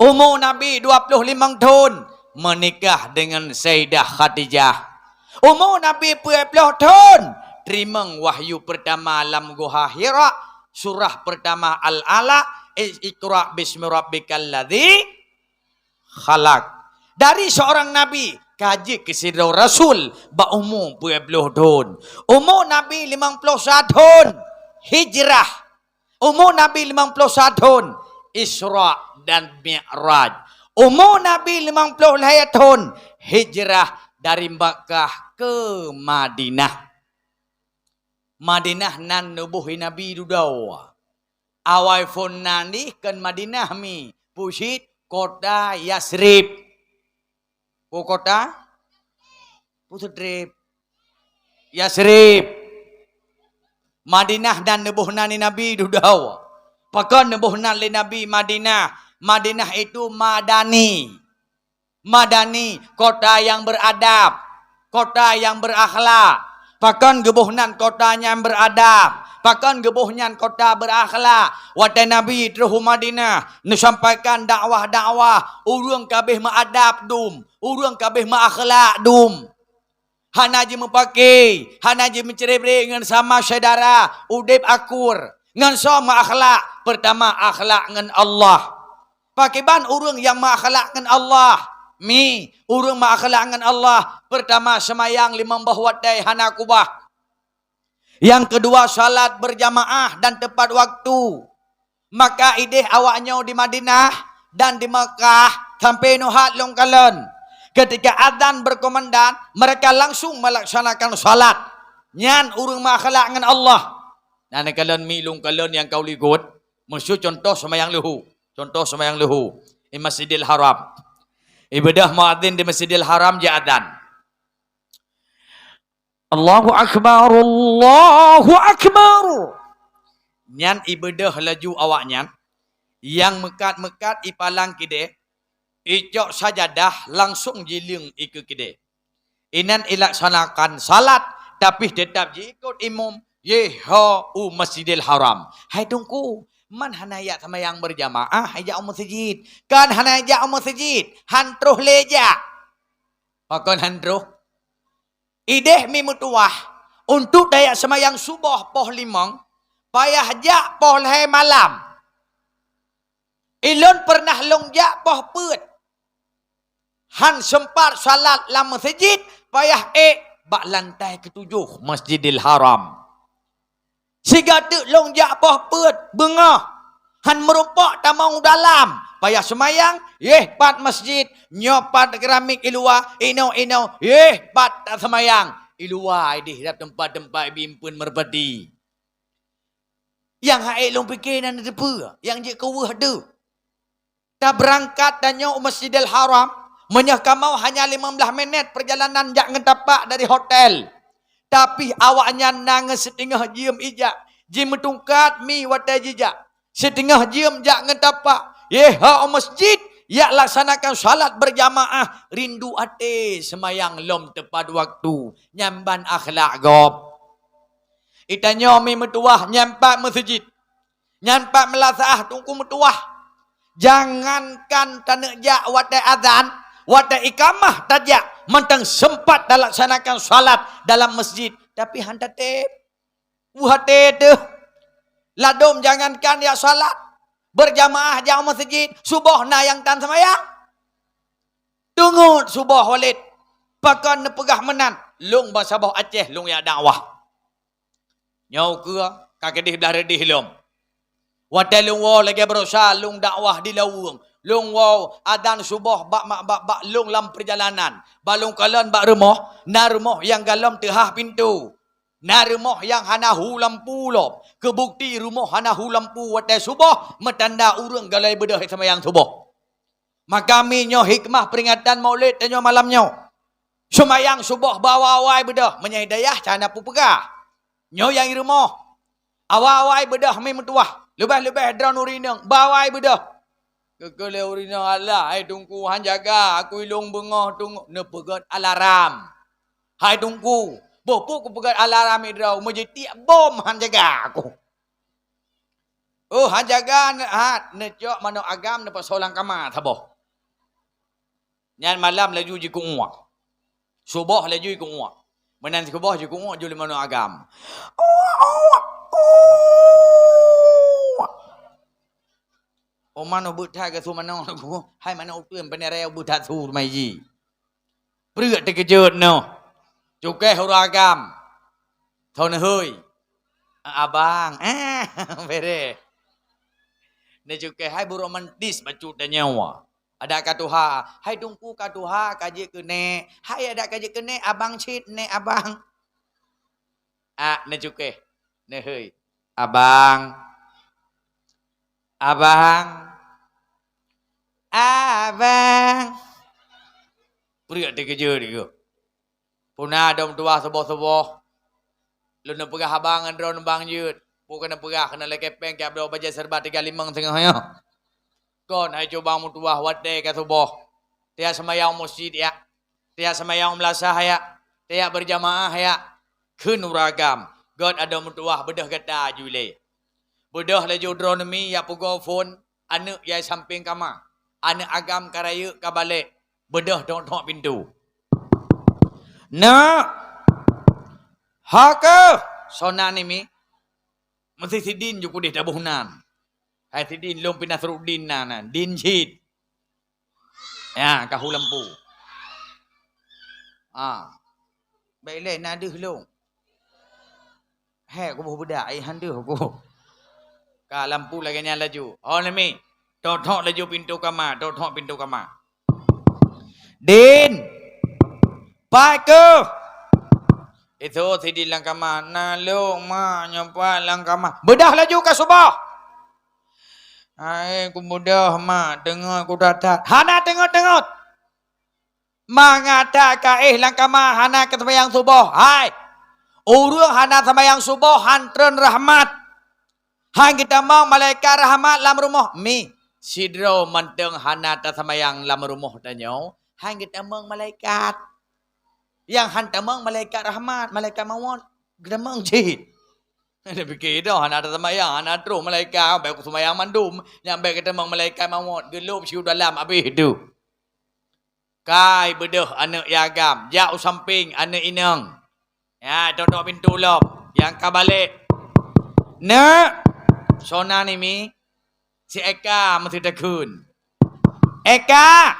Umur Nabi 25 tahun menikah dengan Sayyidah Khadijah. Umur Nabi 40 tahun terima wahyu pertama alam Gua Hira, surah pertama Al-Alaq, Iqra bismi rabbikal ladzi khalaq. Dari seorang nabi kaji kesidau rasul ba umur 20 tahun. Umur Nabi 51 tahun hijrah. Umur Nabi 51 tahun Isra dan Mi'raj. Umur Nabi 50 tahun hijrah dari Makkah ke Madinah. Madinah nan nubuhi Nabi dudau. Awai fon nani kan Madinah mi pusit kota Yasrib. Kota Putrip Yasrib. Madinah dan nubuh nani Nabi dudau. Pakan nubuh nani Nabi Madinah. Madinah itu madani. Madani, kota yang beradab, kota yang berakhlak. Pakan gebuhnan kotanya yang beradab, pakan gebuhnan kota berakhlak. Wadah Nabi terus Madinah disampaikan dakwah-dakwah, urang kabeh maadab dum, urang kabeh maakhlak dum. Hanaji mempake, hanaji mencerebri dengan sama saudara, udip akur, dengan sama akhlak. Pertama akhlak dengan Allah. Pakiban urang yang maakhlak dengan Allah. Mi, urang maakhlak dengan Allah. Pertama semayang 5 wadai hana kubah. Yang kedua salat berjamaah dan tepat waktu. Maka ideh awaknya di Madinah dan di Mekah sampai nuhat long kalen. Ketika adzan berkomandan, mereka langsung melaksanakan salat. Nyan urang maakhlak dengan Allah. Dan kalen mi long kalen yang kau ligut, musuh contoh semayang luhu. Contoh semayang luhu di Masjidil Haram. Ibadah muadzin di Masjidil Haram dia adzan. Allahu Akbar, Allahu Akbar. Nyan ibadah laju awaknya. Yang mekat-mekat ipalang kide. Icok sajadah langsung jiling ikut kide. Inan ilaksanakan salat. Tapi tetap ikut imam. Yeho Masjidil Haram. Hai tunggu. Man hanaya sama yang berjamaah aja masjid. Kan hanaya masjid. Hantruh leja. Pakon hantruh. Ideh mi mutuah. Untuk daya semayang subuh poh limang. Payah jak poh lehai malam. Ilon pernah longjak poh put. Han sempat salat lam masjid. Payah bak lantai ketujuh Masjidil Haram. Siga tu longjak poh put. Bengah. Han merupak tamang dalam. Payah semayang. Pat masjid. Nyopat keramik ilua. Ino. Pat tak semayang. Ilua idih dalam tempat-tempat bimpun merbadi. Yang haik long fikir dan depa. Yang je kewah tu. Tak berangkat dan nyok Masjidil Haram. Menyahkan mau hanya 15 minit perjalanan jak ngetapak dari hotel. Tapi awaknya nangis setengah jam ijak. Jim metungkat mi watai jejak. Setengah jam jak ngetapak. Masjid. Ya laksanakan salat berjamaah. Rindu ate semayang lom tepat waktu. Nyamban akhlak gob. Itanya mi metuah nyampak masjid. Nyampak melasah tungku metuah. Jangankan tanah jak watai azan. Watai ikamah tajak. Mentang sempat dah laksanakan salat dalam masjid. Tapi hantar tep. Wuhate tu. Ladom jangankan ya salat. Berjamaah jauh masjid. Subuh na yang tan semayang. Tunggu subuh walid. Pakan nepegah menan. Long bahasa bawah Aceh. Long ya dakwah. Nyau ke. Kakadih belah redih long. Watai long wau lagi berusaha. Long dakwah di lawung. Long wow adan subuh bak long lam perjalanan. Balung kalan bak rumah. Na rumah yang galam tehah pintu. Na rumah yang hanahu lampu lop. Kebukti rumah hanahu lampu watai subuh. Metanda urang galai bedah sama yang subuh. Maka kami nyo hikmah peringatan maulid dan nyo malam nyo. Semayang subuh bawa awai bedah. Menyahidayah cana pupegah. Nyo yang rumah. Awai bedah mi metuah. Lebih-lebih drone urinang. Bawai bedah. Kekele urina Allah. Hai tunggu han jaga. Aku ilung bengah tunggu. Nepegat alarm. Hai tunggu. Bopo ku pegat alarm idrau. Menjadi bom han jaga aku. Oh, hajagan nejok mano agam ne pasolang kama thabo. Nyan malam laju ji kuwa. Subuh laju ji kuwa. Menan subuh ji kuwa juli mano agam. Oh mano buta ke su mano ku. Hai mano tuan penere buta su mai ji. Prượt te kejut no. Chuke huragam. Thon hơi. Abang. Bere. Ne juga hai bu romantis bacut dan nyawa. Ada katuha, hai tungku katuha kaji kene, hai ada kaji kene abang cit ne abang. Ne juga, ne hei, abang, Pria terkejut dia. Punah dom tua seboh-seboh. Lu nak pegah abang andron bang jut. Bukan nak pegah kena lekepeng ke abdo baja serba 35 tengah ya. Kon hai coba mutuah wadai ka subuh. Dia semayang masjid ya. Dia semayang melasah ya. Dia berjamaah ya. Kenuragam. God ada mutuah bedah kata jule. Bedah laju dronomi ya pugo phone. Anak ya samping kama. Anak agam karaya kabalik. Bedah tok pintu. Nak. Haka. Sona ni mi. Mesti sidin juga deh dabuhnan. Hai sidin lom pindah serudin na. Din jid. Ya, kahu lampu. Baik le naduh long. Hei, aku budak ai handuh aku. Ka lampu lagi nyala laju. Oh ni. Tok laju pintu kamar, tok pintu kamar. Din. Pakai. Itu sidin lang kamar. Nalong ma nyampa lang kamar. Bedah laju ke subah. Hai, aku mudah mak dengar aku datang. Hana tengok. Mangata ka lang kama hana ke sembahyang subuh. Hai. Urang hana sembahyang subuh hantren rahmat. Han kita mang malaikat rahmat lam rumah. Mi sidro manteng hana ta sembahyang lam rumah tanyo. Han kita mang malaikat. Yang hantar mang malaikat rahmat, malaikat maut. Kita mang jid. Dia fikir dah anak ada semayang, anak terus malaikat, baik aku semayang mandum, yang baik kita mang malaikat maut, gelup siu dalam habis itu. Kai bedah anak yagam, jauh samping anak inang. Ya, tok pintu lop, yang kabalik. Nak, sona ni mi, si Eka mesti takun. Eka,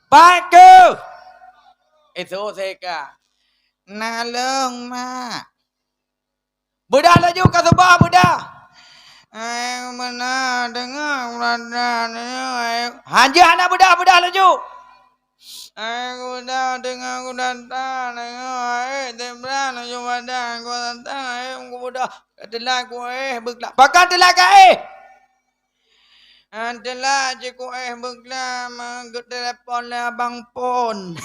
Pakai. Itu si Eka. Nalong mak. Budak laju ke sebab budak. Mana dengar berada ni. Haji anak budak laju. Aku dah dengar aku datang. Tembran laju badan. Aku datang. Aku budak. Telah aku berkelak. Pakai telah ke Telah je aku berkelak. Menggut telefon lah abang pun.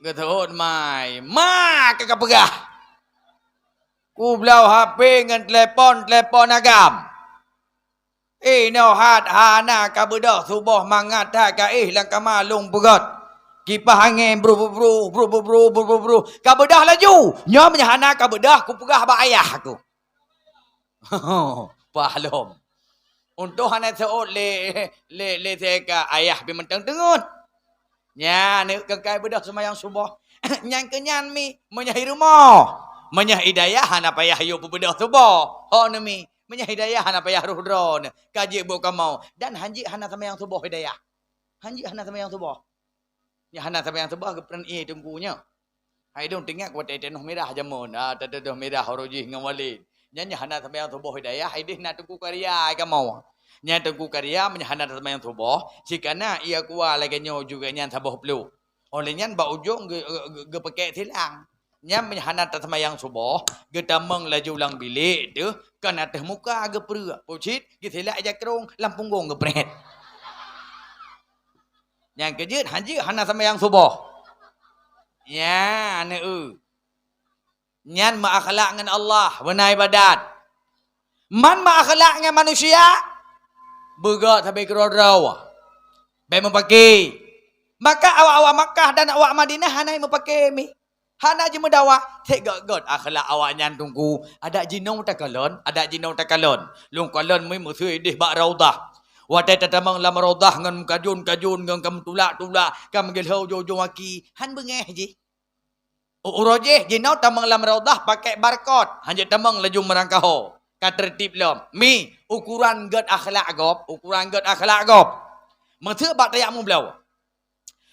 Getahut mai. Kagak pegah. Ku belau HP dengan telefon agam. No hat hana ka bedah subuh mangat ha ka lang kamalung pegat. Kipas angin bru. Ka bedah laju. Nyom hana ka bedah ku pegah ba ayah aku. Pahlom. Untuk hana seot le seka ayah bi menteng tengut. Nya ni kekai bedah semayang subuh. Nyang kenyan mi menyahir rumah. Menyah hidayah hana payah yo bedah subuh. Oh nemi menyah hidayah hana payah ruhdron. Kaji bu kamau dan hanji hana semayang subuh hidayah. Hanji hana semayang subuh. Ya hana semayang subuh ke pren tunggunya. Hai dong tinggal kuat tenuh merah jamun. Tenuh merah horoji ngawali. Nya hana semayang subuh hidayah. Hai deh na tunggu karya kamau. Nya tengku karya menyahana semayang subuh. Sikana ia kuah lagi nyo juga nyan sabuh pelu. Oleh nyan ba ujung ge pakai silang. Nya menyahana semayang subuh. Ge tamang laju ulang bilik tu. Kan atas muka ge perua. Pucit ge silak aja kerong. Lampung gong ge pret. Yang kejut haji hana semayang subuh. Nya ane nyan ma'akhlak dengan Allah. Benar ibadat. Man ma'akhlak dengan manusia. Begat sampai ke raw. Baik memakai. Maka awak-awak Makkah dan awak Madinah hanai memakai mi. Hana je mendawa, tek god akhlak awak nyan tunggu. Ada jinong tak kalon, ada jinong tak kalon. Lung kalon mai musui deh bak raudah. Wadai tatamang lam raudah ngan kajun ngan kam tulak kam gelhau jojo waki. Han bengeh je. Uroje jinong tamang lam raudah pakai barcode. Hanya tamang laju merangkau. Katertib lom. Mi ukuran god akhlak gop, Mesir bak tayak mu belau.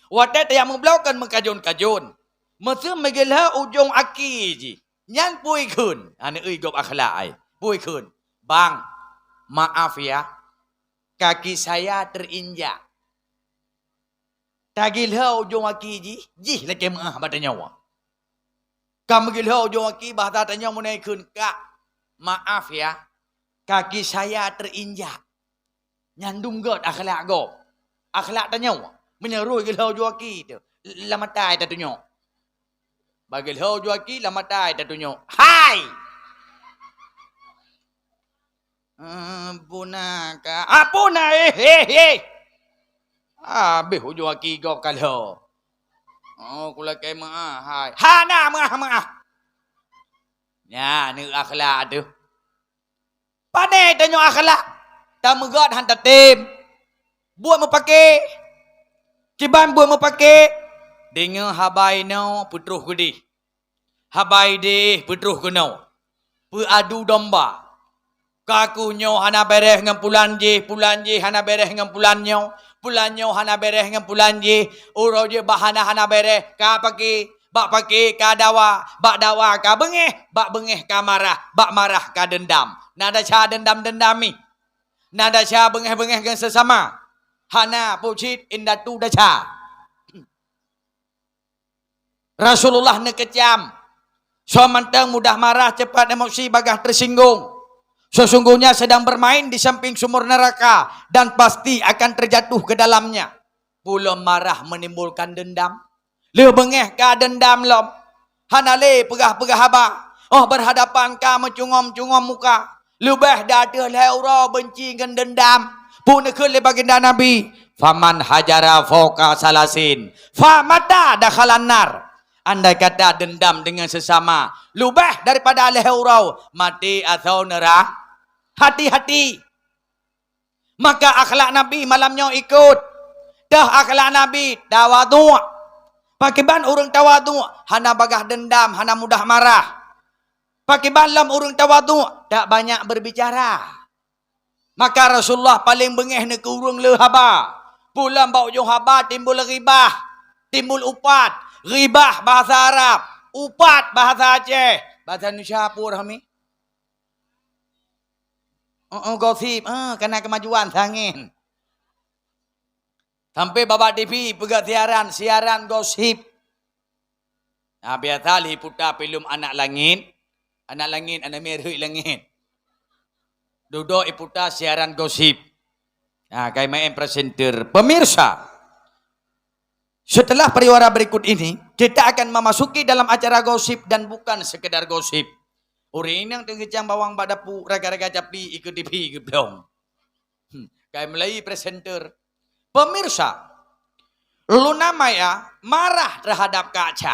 Wadai tayak mu belau kan mengkajun. Mesir megelah ujung aki je. Nyan pui kun. Ana gop akhlak ai. Pui kun. Bang, maaf ya. Kaki saya terinjak. Tagilha ujung aki je. Jih lagi maaf pada nyawa. Kamu gilha ujung aki bahasa tanya munai kun. Kak, maaf ya. Kaki saya terinjak. Nyandung god akhlak gop. Akhlak tanya nyawa. Menyeruh gilha ujung aki tu. Lama tai tak tunjuk. Bagi hau juaki lama tai tak tunjuk. Hai! Punaka. Puna Habis juaki kau kalau. Oh, kula kai maah. Hai. Hana maah. Ya, ni akhlak tu. Pandai tunjuk akhlak. Tamu god hantar tim. Buat mau pakai. Kiban buat mau pakai. Dengar habai nau putruh gede. Habai deh putruh kenau. Adu domba. Kaku nyau hana bereh dengan pulan je hana bereh dengan pulan nyau hana bereh dengan pulan je. Urau je bahana hana bereh ka pakai ka dawa, bak dawa ka bengeh ka marah, bak marah ka dendam. Nada cha dendam-dendami. Nada cha bengeh-bengeh dengan sesama. Hana pucit indatu dacha. Rasulullah nekecam. So mantang mudah marah, cepat emosi, bagah tersinggung. Sesungguhnya sedang bermain di samping sumur neraka dan pasti akan terjatuh ke dalamnya. Pula marah menimbulkan dendam. Le bengeh ka dendam lom. Hanale pegah-pegah haba. Oh berhadapan ka mencungom-cungom muka. Lubah dada leura benci dengan dendam. Puna ke le baginda Nabi. Faman hajara fauqa salasin. Famata dakhalan nar. Andai kata dendam dengan sesama. Lubah daripada leherau. Mati atau neraka. Hati-hati. Maka akhlak Nabi malamnya ikut. Dah akhlak Nabi. Tawadu'. Pakiban orang tawadu'. Hana bagah dendam. Hana mudah marah. Pakiban lam orang tawadu'. Tak banyak berbicara. Maka Rasulullah paling bengeh ni ke urung le haba. Pulang bau ujung haba timbul ribah. Timbul upat. Ribah bahasa Arab, upat bahasa Aceh, bahasa Indonesia apa kami? Gosip, kena kemajuan sangin. Sampai babak TV pegat siaran gosip. Nah, biasa liputa film anak langit, anak merah langit. Duduk iputa siaran gosip. Nah, kayak main presenter. Pemirsa. Setelah periwara berikut ini, kita akan memasuki dalam acara gosip dan bukan sekedar gosip. Orang yang tenggecang bawang badapu, raga-raga capi, ikut TV, geblong. Kayak Melayu presenter. Pemirsa, Luna Maya marah terhadap kaca.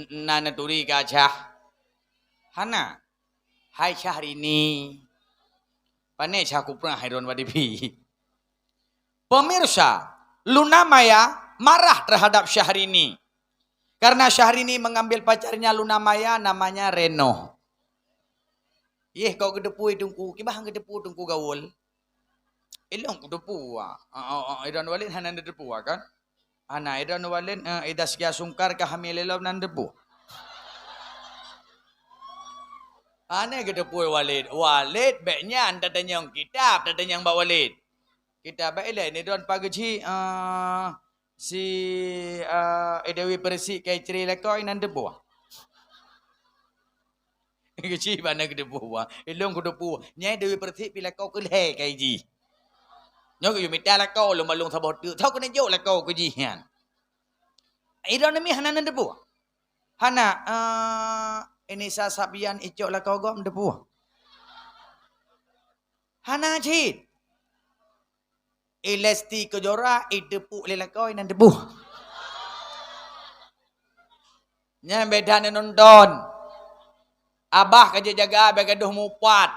Nana turi kaca. Hana, hai Syahrini. Pane cakup pernah hairon wadipi. Pemirsa, Luna Maya marah terhadap Syahrini. Karena Syahrini mengambil pacarnya Luna Maya namanya Reno. Kau kedepu tungku, kibah kedepu tungku gaul. Ilong kedepu Idan Walid hanan depu kan? Ana Idan Walid idas kia sungkar ka hamilelom nan depu. Ana kedepu Walid beknya anda tanya kitab, tanya Mbak Walid. Kita baiklah ni don pagi si Dewi Persik kai ceri lekoi nan debu. Kecil mana ke debu ilong ke debu. Nyai Dewi Persik bila kau ke le kai ji. Nyok yu mita lekau lu malung sabot tu. Tau kena jo lekau ke ji han. Idon mi hanan debu. Hana ini sasabian icok lekau gom debu. Hana cit. Lesti Kejora depu lelakoi nan debu. Nya bedane nonton. Abah kerja jaga abah gaduh mupat.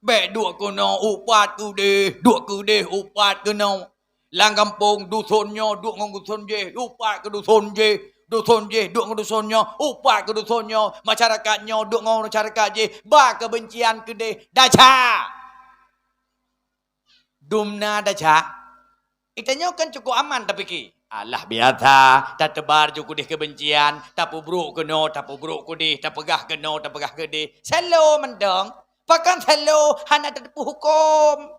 Be dua kuno upat ku deh, dua ku deh upat kuno. Lang kampung dusunnya dua ngong dusun je, upat ke dusun je. Dusun je dua ngong dusunnya, upat ke dusunnya. Masyarakatnya dua ngong masyarakat je. Ba kebencian ke deh, daca. Dumna daca. Itanya kan cukup aman tapi ki. Alah biasa, tak tebar juga deh kebencian, tak pubruk keno, tak pubruk ku deh, tak pegah keno, tak pegah ke deh. Selo mendong. Pakan selo hana terpu hukum.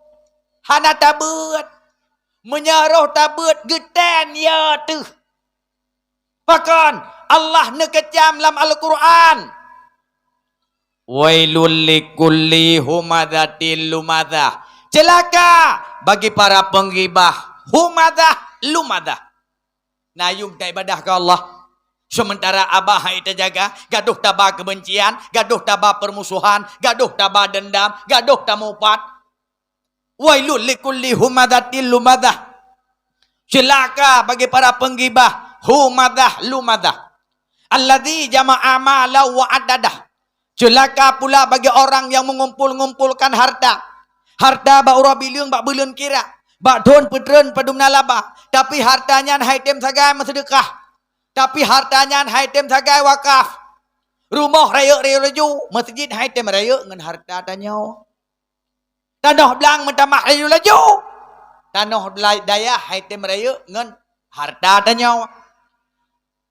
Hana tabut. Menyaruh tabut getan ya tu. Pakan Allah nekecam dalam Al-Quran. Wailul likulli humadatil lumadah. Celaka bagi para penggibah. Humadah lumadah. Nayung tak ibadah ke Allah. Sementara abah kita jaga, gaduh tabah kebencian, gaduh tabah permusuhan, gaduh tabah dendam, gaduh tamupat. Wailul likulli humadatil lumadah. Celaka bagi para penggibah, humadah lumadah. Alladzi jama'a mala wa adadah. Celaka pula bagi orang yang mengumpul-ngumpulkan harta. Harta bak urabiling bak belun kira. Bak don pedren padum nalaba. Tapi hartanya haitem sagai sedekah. Tapi hartanya haitem sagai wakaf. Rumah raya-raya laju. Masjid haitem raya dengan harta tanya. Tanah belang mentamah raya laju. Tanah daya haitem raya dengan harta tanya.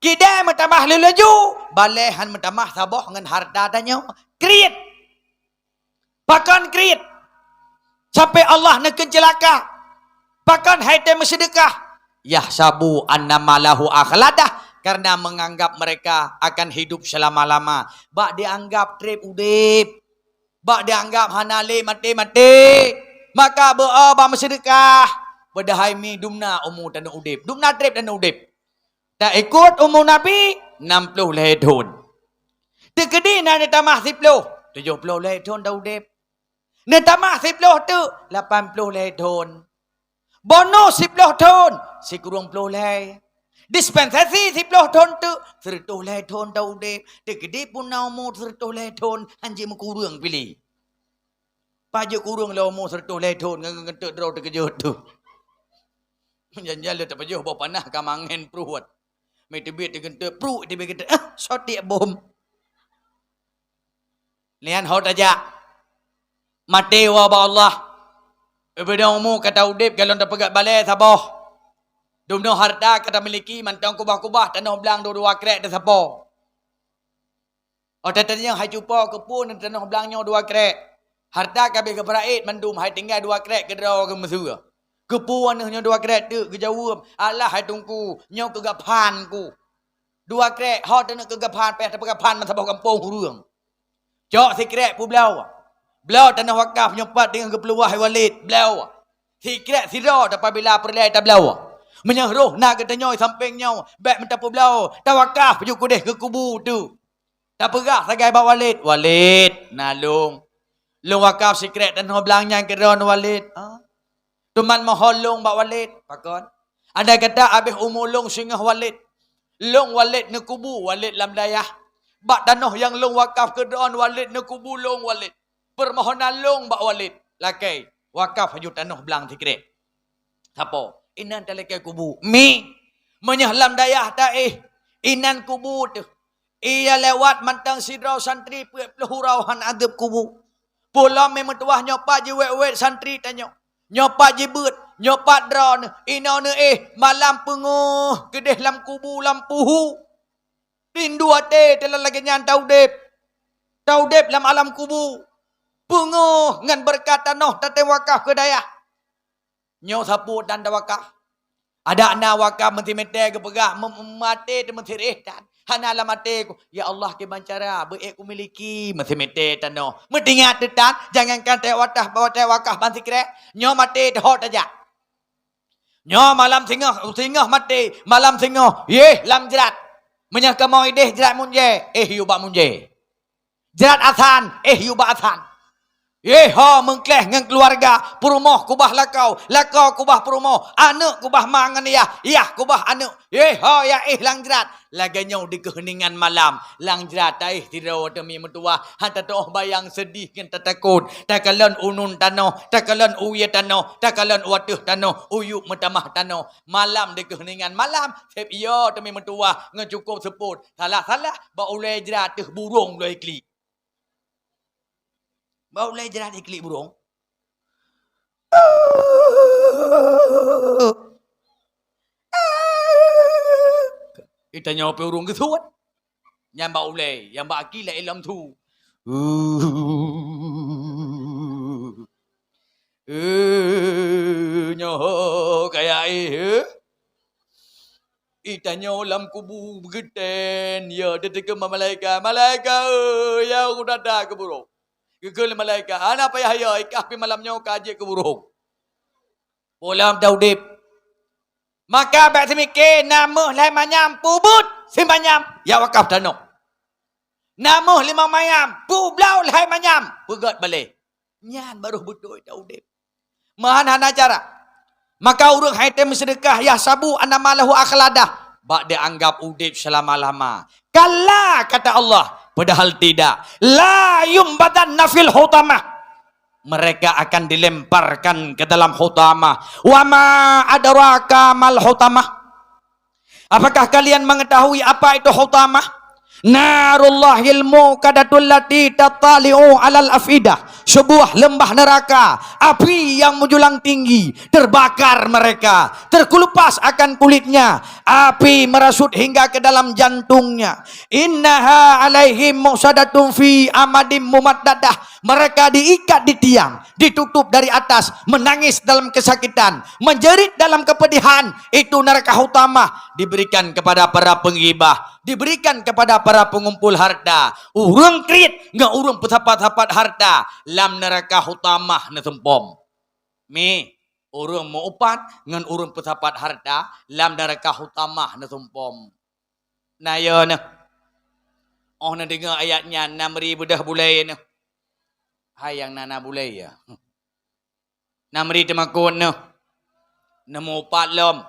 Kidai mentamah raya laju. Balehan mentamah sabah dengan harta tanya. Kriit. Bahkan kriit. Sampai Allah neken celaka. Bahkan haitem sedekah. Yahsabu annamalahu akhladah. Karena menganggap mereka akan hidup selama-lama. Bak dianggap trip udip. Bak dianggap hanale mati-mati. Maka berabah sedekah. Padahal mi dumna umur dan udip. Dumna trip dan udip. Tak ikut umur Nabi 60 tahun. Tegedi nak tamah 10. 70 tahun dah udip. Nak tamah 10 tu 80 tahun. Bonus 10 tahun. Si kurang 10 leh. Dispensasi 10 tahun tu. 30 tahun dah udip. Tegedi pun na umur 30 tahun. Anjing kurang pilih. Pajak kurang lah umur 30 tahun. Ngentuk draw terkejut tu. Jangan-jangan tak pajak bawa panah kamangen peruat. Mai tebit digentuk perut dia kata sotik bom. Lian hot aja. Mati wa Allah. Ibada umur kata udip kalau tak pegat balai sabah. Dumno harta kata miliki mantang kubah-kubah tanah belang dua krek dah sabah. Oh tatanya hai cupa kepun tanah belangnya 2 krek. Harta kabeh ke peraid mandum hai tinggal 2 krek ke draw ke mesura. Kepuan nya 2 krek tu ke jawab. Alah hai tungku nyau ke gapan ku. 2 krek hot nak ke gapan peh tak gapan man sabah kampung hurung. Cok si krek pu belau. Belau tanah wakaf nyopat dengan kepeluah Walid. Belau. Si krek si ro apabila perlai tak belau. Menyaruh nak kata nyoy samping nyau. Baik mentapu belau. Tak wakaf ju kudeh ke kubu tu. Tak perah sagai bak Walid. Walid nalung. Long wakaf si krek tanah belangnya ke ron Walid. Tuman mohon long bak Walid. Pakon. Ada kata habis umur long singah Walid. Long Walid ne kubu Walid lam dayah. Bak tanah yang long wakaf ke ron Walid ne kubu long Walid. Permohonan long bak Walid. Lakai. Wakaf haju tanah belang tikrek. Siapa? Inan talakai kubu. Mi. Menyahlam dayah taih. Inan kubu tu. Ia lewat mantang sidrau santri. Pelahurauhan adab kubu. Pulau memetuah nyopat je wet-wet santri tanya. Nyopat je bet. Nyopat drone. Ina ne malam penguh. Kedeh lam kubu lampuhu. Rindu hati. Telah lagi nyan taudep. Taudep lam alam kubu. Penguh ngan berkat tanah tatay wakaf ke daya. Nyo sapu dan wakaf. Ada na wakaf menti-menti ke pegah mati menti dan hana la mati ku. Ya Allah ke bancara beek ku miliki menti-menti tanah. Mentingat tetan jangankan tay watah bawa tay wakaf banti krek. Nyo mati hot aja. Nyo malam singah mati malam singah ye lam jerat. Menyah kamau ideh jerat munje yubak munje. Jerat asan yubak asan. Ha mengkleh dengan keluarga, perumah kubah lakau kubah perumah, anak kubah mangan ya kubah anak. Ha ya langjerat. Laganya di keheningan malam, langjerat tirau demi mentua, hantar doh bayang sedih kan takut. Takalan unun tano, takalan uye tano, takalan watuh tano, uyuk metamah tano. Malam di keheningan malam, sep yo demi mentua ngecukup seput. Salah ba ulai jerat burung ulai klik. Bau leh jerat iklik burung. Kita nyawa burung ke tuan. Yang bau leh, yang bau akil ilam tu. Nyawa kayak Ita nyolam kubu begeten. Ya, dia ke malaikat. Malaikat, ya aku datang ke burung. Gegel malaikat. Anak payah ya. Ikah pi malamnya kaji ke burung. Pulang daudip. Maka baik semikir. Nama lai manyam. Pubut. Simbanyam. Ya wakaf tanuk. Nama lima mayam. Publau lai manyam. Pegat balik. Nyan baru betul daudip. Mahan cara. Maka urang haitem sedekah. Ya sabu anamalahu akhladah. Bak dia anggap udip selama-lama. Kala kata Allah. Padahal tidak. La yumbadan nafil hutamah. Mereka akan dilemparkan ke dalam hutamah. Wa ma adraka mal hutamah. Apakah kalian mengetahui apa itu hutamah? Narullahil muqadatul lati tatali'u alal afidah. Sebuah lembah neraka, api yang menjulang tinggi, terbakar mereka, terkelupas akan kulitnya, api merasut hingga ke dalam jantungnya. Innaha alaihim musadatun fi amadim mumaddadah. Mereka diikat di tiang, ditutup dari atas, menangis dalam kesakitan, menjerit dalam kepedihan. Itu neraka hutamah, diberikan kepada para penggibah, diberikan kepada para pengumpul harta. Urang krit, nggak urang petapat-tapat harta. Lam neraka hutamah na tempom. Urang mau upat, ngan urang petapat harta. Lam neraka hutamah na tempom. Nah ya na. Oh na dengar ayatnya 6,000 dah bulai na. Hayang nana bulai ya. 6,000 temakun na. Nemu upat lom.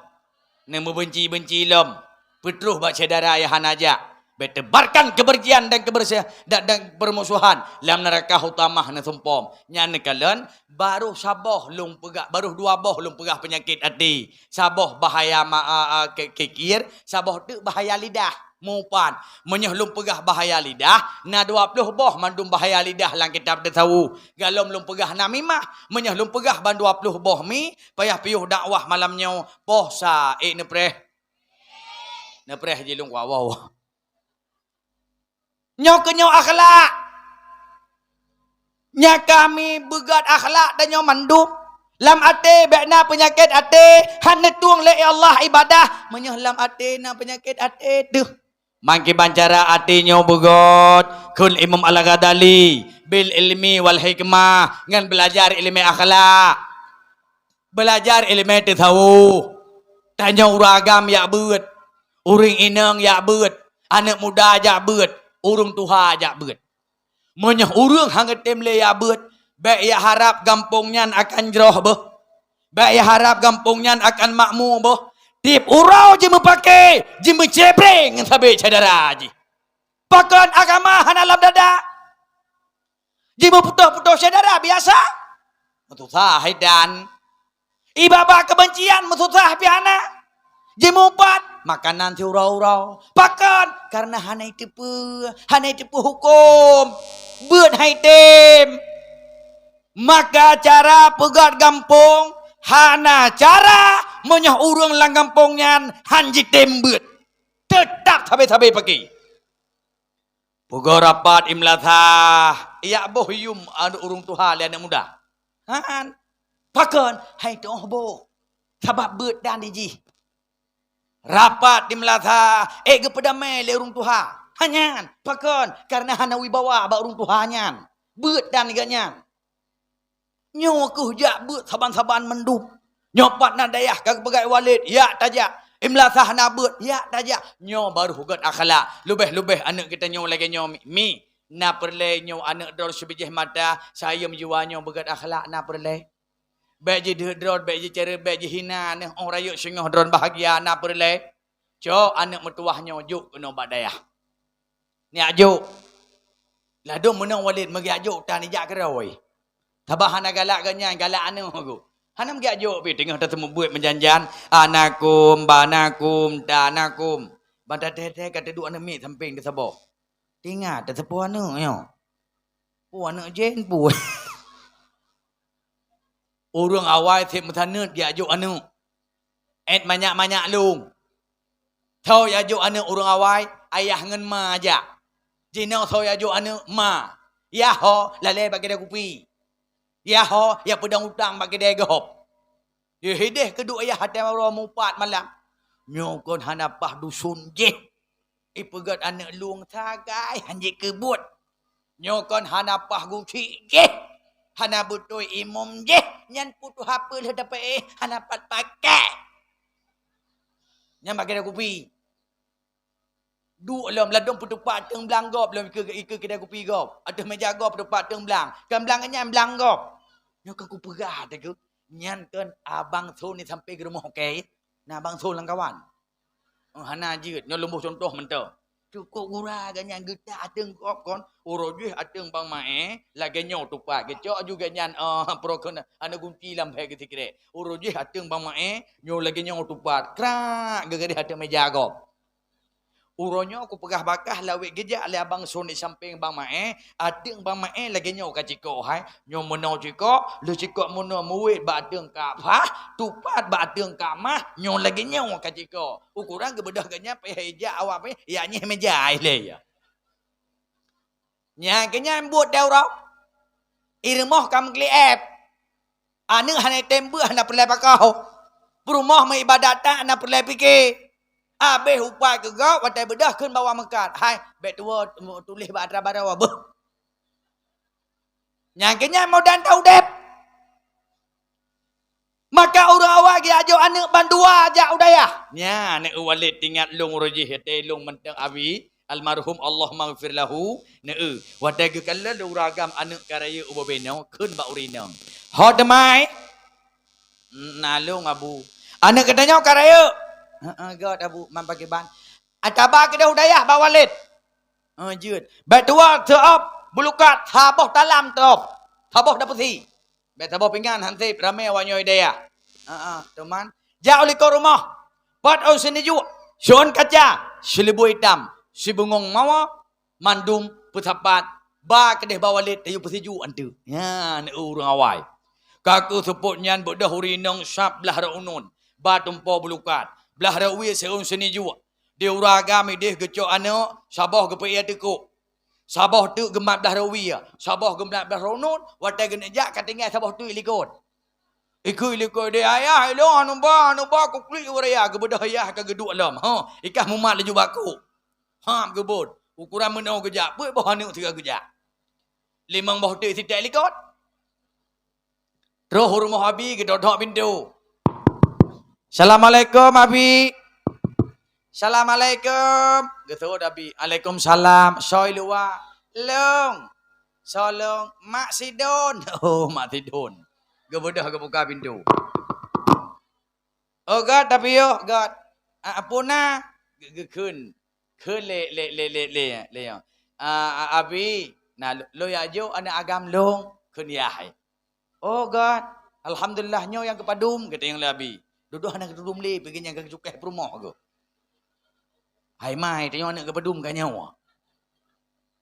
Nemu benci-benci lom. Petruh bak saudara ayahan aja. Bertebarkan keberjian dan kebersihan dan permusuhan dalam neraka hutamah na sumpom. Nyana kalian baru sabah lung pegah, baru 2 boh lung pegah penyakit hati. Sabah bahaya kekir, sabah tu bahaya lidah. Mupan menyeh lung pegah bahaya lidah, na 20 boh mandum bahaya lidah lang kitab dia tahu. Galom lung pegah namimah, menyeh lung pegah ban 20 boh mi, payah piuh dakwah malamnya posa nepreh. Nepreh je lung wow. Nyo kenyo akhlak. Nya kami begat akhlak dan nyo mandum. Lam ate bekna penyakit ate, hanya tuang le Allah ibadah, menyeh lam ate na penyakit ate tuh. Mangki bancara ate nyo begot, kun Imam Al-Ghazali bil ilmi wal hikmah, ngan belajar ilmu akhlak. Belajar ilmu tasawuf. Tanya uragam ya beut. Uring inang ya beut. Anak muda ya beut. Urung tuha aja beut. Menyeh urung hangat temle ya beut. Baik ya harap gampungnya akan jeroh beh. Baik ya harap gampungnya akan makmur beh. Tip urau je mempake. Je mencebreng sampai cadara je. Pakon agama hanalam dada. Je memputuh-putuh cadara biasa. Metusah haidan. Ibabah kebencian metusah piana. Je mumpat. Makanan si urau-urau. Pakan. Karena hanai tipu hukum. Beut haitem. Maka cara pegat gampung. Hana cara menyah urang lang gampungnya. Hanji tembut. Tetap sampai-sampai pergi. Pugo rapat imlatah. Iya boh yum anu urung tuha li anak muda. Han. Pakan. Hai tu boh. Sabab beut dan diji. Rapat di Melata, gepedamai le urung tuha. Hanyan, pakon, karena hana wibawa ba urung tuhanyan. Beut dan ganyan. Nyo ku jak beut saban-saban mendum. Nyopat na dayah kag pegai walid, ya tajak. Imlatah na beut, ya tajak. Nyo baru hugat akhlak. Lubeh-lubeh anak kita nyo lagi nyo mi. Na perle nyo anak dor sebijih mata, saya menjualnya begat akhlak na perle. Baik je dron, baik je cara, baik je hina ni orang rayuk sengah dron bahagia na perle. Cok anak mertuahnya juk kena badayah. Ni ajuk. Lah dong menang walid magi ajuk tan ijak keroi. Tabah hana galak ganyan, galak anu aku. Hana magi ajuk pi tengah temu buat menjanjan anakum, banakum, tanakum. Banda teh kata duk anak mi samping ke sabo. Tinggal tak sepuh anu yo. Oh anak jen pu. Orang awal teh mutana dia ajuk anu. Et banyak-banyak lung. Tahu ya ajuk anu orang awal ayah ngan ma aja. Jina tahu ya ajuk anu ma. Ya ho lalai bagi dia kopi. Ya ho ya pedang utang bagi dia gop. Dia hideh kedua ayah hati orang mupat malam. Nyokon hanapah dusun je. Ipegat anak luang tagai hanjik kebut. Nyokon hanapah guci je. Hana butuh imam je. Nyan putuh apa lah dapat hanapat pakai. Nyan bagi dia kopi. Duk lam ladong putuh pateng belang gop. Lam ikut kedai kopi gop. Ada meja gop putuh pateng belang. Kan belang nyan belang gop. Nyokon ku perah tak ke. Nyan kan abang Sol ni sampai ke rumah okey. Nah abang Sol lang kawan. Hana jeut nyo lembuh contoh mentah. Cukup gura ganyan getak ateng kop kon. Urojih ateng bang mae lagi nyo tupak gecok juga nyan prokon ana gunci lampai ke tikre. Urojih ateng bang mae nyo lagi nyo tupak. Krak gegede ateng meja gop. Uronyo aku pegah bakah lawik gejak le abang Sol ni samping bang mae ateng bang mae lagi nyo ka ciko hai. Nyo menau ciko le ciko mono muit ba ateng ka phah tupat ba ateng ka mah nyo lagi nyo ka ciko. Ukuran gebedah ganya pe hijak awak pe ya nyeh meja ai le ya. Nya kenya buat dau rau. Irmoh kam kli app. Anu hana tembe hana perle pakau. Perumah mai ibadat tak hana perle fikir. Habis upai ke gau, watai bedah kun bawa mekat. Hai, bet tua tulis batra barawa beuh. Nyangkenya mau dan tahu dep. Maka orang awak dia ajuk anak bandua ajak udayah. Nya anak walid tinggal lung rojih hati lung mentang abi almarhum Allah maghfir lahu. Ne watai ke kala uragam anak karaya ubabeno kun ba urinam. Ho demai. Nalung abu. Anak katanya karaya God abu man pakai ban. Ataba ke dah udayah bawa lid. Jeut. Bat tua teop bulukat taboh talam teop. Taboh dapat si. Bet taboh pinggan hansip ramai wanyo idaya. Teman. Ja oli ko rumah. Pat on sini ju. Sion kaca, selibu hitam, si bungong mawa, mandum putapat. Ba ke dah bawa lid ayu pesiju antu. Ya ne urang awai. Kaku seput nyan bodah urinong sap belah raunun. Ba tumpo bulukat. Belah rawi seun seni jua. Dia uragami dia gecok anak. Sabah ke pia tekuk. Sabah tu gemat belah rawi ya. Sabah gemat belah raunun. Watai kena jak katinggal sabah tu ilikut. Ikut ilikut dia. Ayah ilo anu ba kuklik uraya. Kebedah ayah ke geduk alam. Ikah mumat laju baku. Gebut. Ukuran menau kejap. Buat bawah anak tiga kejap. Limang bawah tu sitak ilikut. Terus rumah Abi ke dodok pintu. Assalamualaikum Abi. Assalamualaikum. Gitu Abi. Waalaikumsalam. Soy luwa. Long. Solong. Mak Sidon. Oh Mak Sidon. Gebedah ke buka pintu. Oh God tapi yo God. Apuna. Gekun. Kun le. Abi. Nah lo ya jo anak agam long. Kun yahai. Oh God. Alhamdulillahnya yang kepadum. Kata yang Abi. Duduk anak kedudum le, pergi yang kecukai perumah ke. Hai mai, tanya anak kepadum kan nyawa.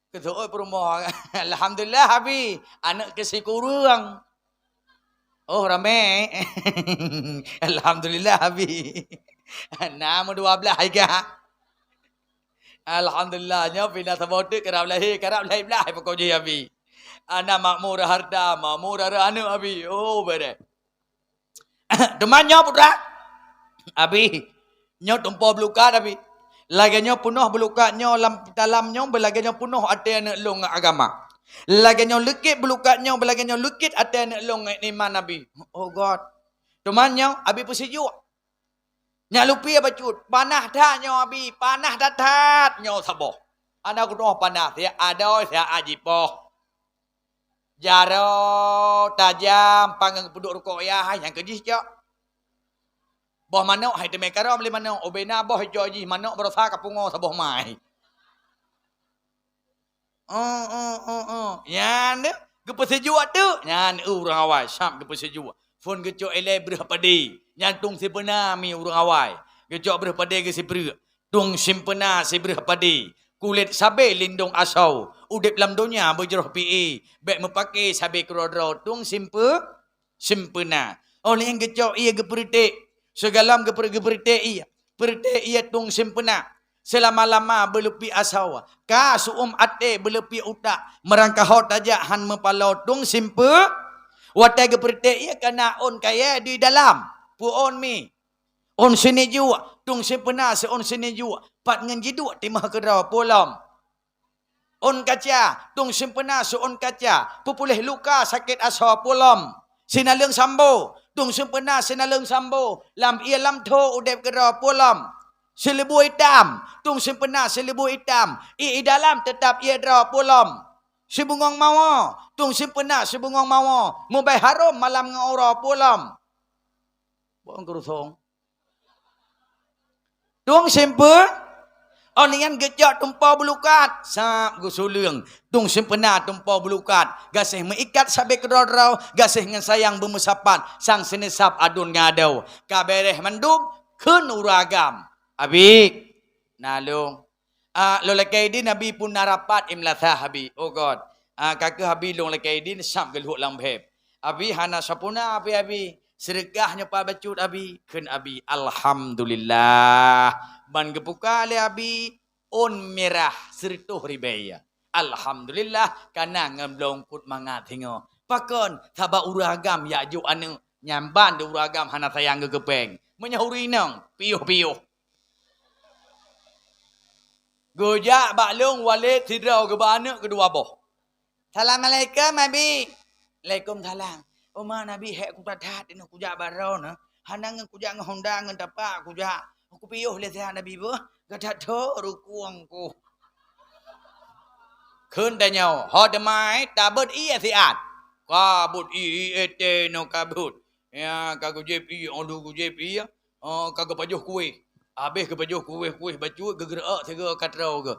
Ketua perumah. Alhamdulillah Abi, anak kesekurang. Oh ramai. Alhamdulillah Abi. Nama 12 aja. Alhamdulillahnya pindah sabotek kerap lahir belah pokok je Abi. Anak makmur harta, makmur anak Abi. Oh bere. Temannya putra. Abi, nyo tumpo belukat Abi. Laganya penuh belukatnya dalamnya belaganya penuh ate anak long agama. Laganya lekit belukatnya belaganya lekit ate anak long iman Abi. Oh God. Temannya Abi pesiju. Nya lupi apa cut. Panah dah nyo Abi, panah datat nyo saboh. Ana ku noh panas ya ada saya ajipoh. Jaro tajam panggang puduk rukuk ya yang kejis cok. Boh manok hai teme karom le manok obena boh joji manok berosa kapungo sa boh mai. Yan de gepe sejua tu. Yan urang awai sam gepe sejua. Fon gecok ele berah padi. Yan tung si pena mi urang awai. Gecok berah padi ke si berah. Tung simpena si berah padi. Kulit sabe lindung asau. Udip lam dunia berjeroh PE. Bek mepake sabe kerodro. Tung simpena. Oleh yang gecok ia geperitik. Segalam geperitik ia. Peritik ia tung simpena. Selama-lama berlepi asau. Ka suum ate berlepi utak. Merangkahot aja han mepalau tung watai geperitik ia kena on kaya di dalam. Puon mi. On sini jua. Tung simpena se on sini jua. Pat ngenjiduk timah kerau polam. On kaca. Tung simpena se on kaca. Pupulih luka sakit asau polam. Sinaleng sambo. Tung simpena sinaleng sambo. Lam ia lam tho udep kerau polam. Selebu hitam. Tung simpena selebu hitam. I dalam tetap ia draw polam. Sebungong mawa. Tung simpena sebungong mawa. Mubai harum malam ngora polam. Buang kerusong. Tung simpen. Oningan gejak tumpau belukat. Sap gusulung. Tung simpena tumpau belukat. Gasih mengikat sabe kedodrau. Gasih ngan sayang bermusapat. Sang senesap adun ngadau. Kabereh mendum. Kun uragam. Abi. Nalung. Lo lakaidin Nabi pun narapat imlatha Abi. Oh God. Kakak Abi long lakaidin. Sap geluh lambheb. Abi hana sapuna Abi. Sergahnya pa bacut Abi. Kun Abi. Alhamdulillah. Ban gepuka le Abi. On merah. Sertuh ribaya. Alhamdulillah. Karena ngemlong kut mangat hingo. Pakon. Taba uragam ya ju anu. Nyamban de uragam hana sayang gegepeng. Menyahuri nang. Piuh-piuh. Gojak baklung walid sidrau ke bana kedua boh. Assalamualaikum Abi. Waalaikumsalam. Oma Nabi hek ku tatat inu kujak barau na. Hanang kujak ngehonda ngan tapak kujak. Aku piuh le sia Nabi boh. Gadat tho rukuang ku. Khun ta nhau, ho de mai ta bớt i asiat. Ka bút i ete no kabut. Ya ka ku jep i ondu ku jep i. Ka ke pajuh kuih. Habis ke pajuh kuih baju gegerak sega katrau ke.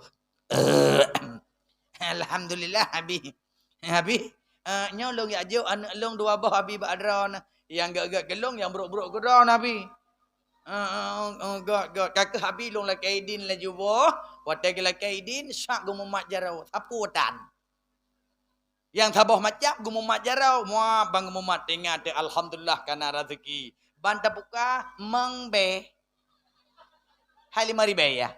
Alhamdulillah Abi. Abi nyolong ya jo anak long dua bah Abi badron yang gak gelong yang buruk-buruk gedon Abi. God kakak Abi long la kaidin la jubo watai la kaidin sak gumumat jarau aputan. Yang tabah macam gumumat jarau mua bang gumumat ingat alhamdulillah karena rezeki. Banta buka mengbe hai 5 ribai ya.